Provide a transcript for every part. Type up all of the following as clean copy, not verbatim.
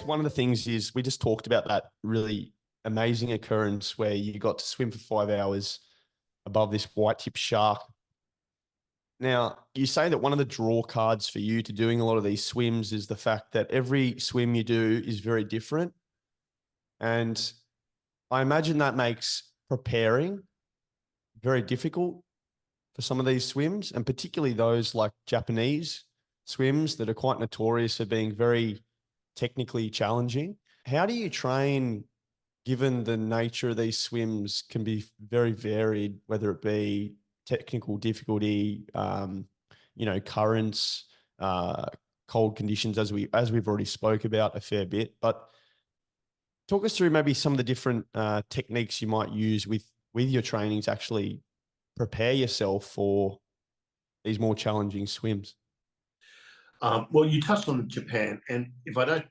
one of the things is we just talked about that really amazing occurrence where you got to swim for 5 hours above this white-tip shark. Now, you say that one of the draw cards for you to doing a lot of these swims is the fact that every swim you do is very different. And I imagine that makes preparing very difficult for some of these swims, and particularly those like Japanese swims that are quite notorious for being very technically challenging. How do you train, given the nature of these swims can be very varied, whether it be technical difficulty, currents, cold conditions, as we've already spoke about a fair bit. But talk us through maybe some of the different techniques you might use with your training to actually prepare yourself for these more challenging swims. Well, you touched on Japan, and I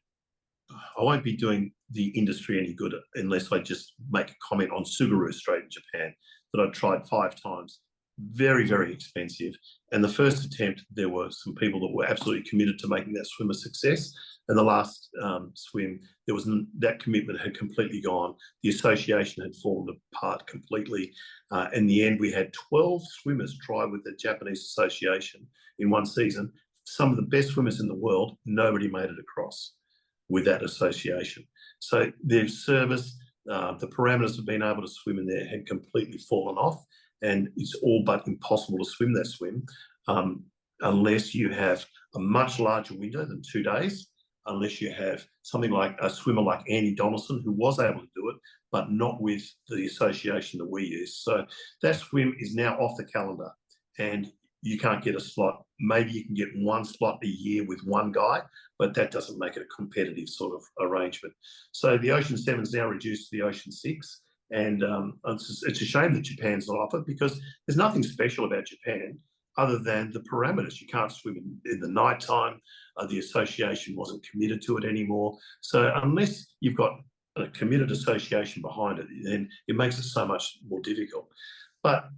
won't be doing the industry any good unless I just make a comment on Tsugaru Strait in Japan that I've tried 5 times. Very, very expensive. And the first attempt, there were some people that were absolutely committed to making that swim a success. And the last swim, that commitment had completely gone. The association had fallen apart completely. In the end, we had 12 swimmers try with the Japanese association in one season. Some of the best swimmers in the world, nobody made it across with that association. So their service, the parameters of being able to swim in there had completely fallen off, and it's all but impossible to swim that swim unless you have a much larger window than 2 days, unless you have something like a swimmer like Andy Donaldson, who was able to do it, but not with the association that we use. So that swim is now off the calendar, and you can't get a slot. Maybe you can get one slot a year with one guy, but that doesn't make it a competitive sort of arrangement. So the Ocean 7 is now reduced to the Ocean 6, and it's a shame that Japan's not offered, because there's nothing special about Japan other than the parameters. You can't swim in the nighttime. The association wasn't committed to it anymore. So unless you've got a committed association behind it, then it makes it so much more difficult. But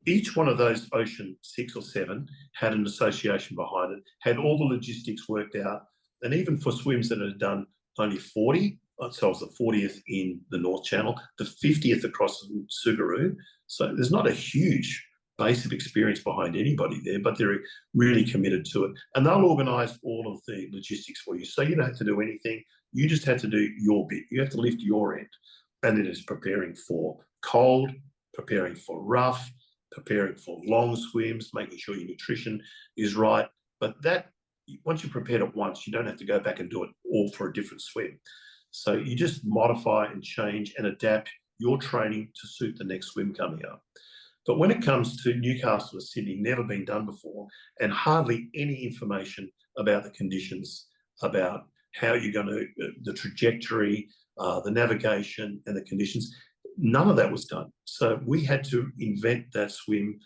each one of those Ocean 6 or 7 had an association behind it, had all the logistics worked out. And even for swims that had done only 40, so it was the 40th in the North Channel, the 50th across Tsugaru. So there's not a huge base of experience behind anybody there, but they're really committed to it. And they'll organise all of the logistics for you. So you don't have to do anything. You just have to do your bit. You have to lift your end. And then it's preparing for cold, preparing for rough, preparing for long swims, making sure your nutrition is right. But that, once you've prepared it once, you don't have to go back and do it all for a different swim. So you just modify and change and adapt your training to suit the next swim coming up. But when it comes to Newcastle or Sydney, never been done before, and hardly any information about the conditions, about how you're going to, the trajectory, the navigation and the conditions, none of that was done. So we had to invent that swim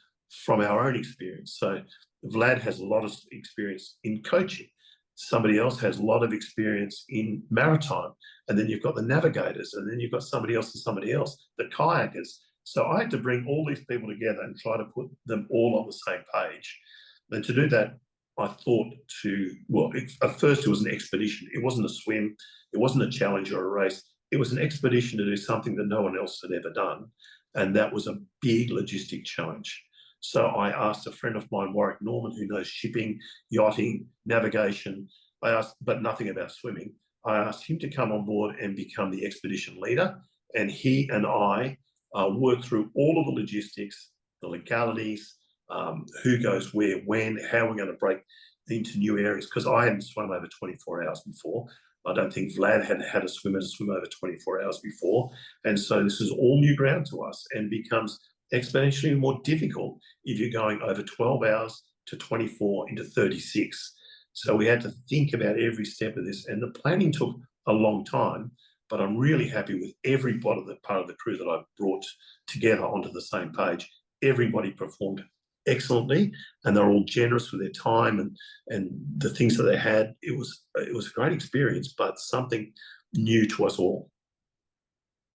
from our own experience. So Vlad has a lot of experience in coaching. Somebody else has a lot of experience in maritime. And then you've got the navigators, and then you've got somebody else and somebody else, the kayakers. So I had to bring all these people together and try to put them all on the same page. And to do that, I thought at first it was an expedition. It wasn't a swim. It wasn't a challenge or a race. It was an expedition to do something that no one else had ever done. And that was a big logistic challenge. So I asked a friend of mine, Warwick Norman, who knows shipping, yachting, navigation. But nothing about swimming. I asked him to come on board and become the expedition leader. And he and I worked through all of the logistics, the legalities, who goes where, when, how we're going to break into new areas. Because I hadn't swum over 24 hours before. I don't think Vlad had a swimmer to swim over 24 hours before. And so this is all new ground to us, and becomes exponentially more difficult if you're going over 12 hours to 24 into 36. So we had to think about every step of this, and the planning took a long time, but I'm really happy with every part of the crew that I've brought together onto the same page. Everybody performed excellently, and they're all generous with their time and the things that they had. It was a great experience, but something new to us all.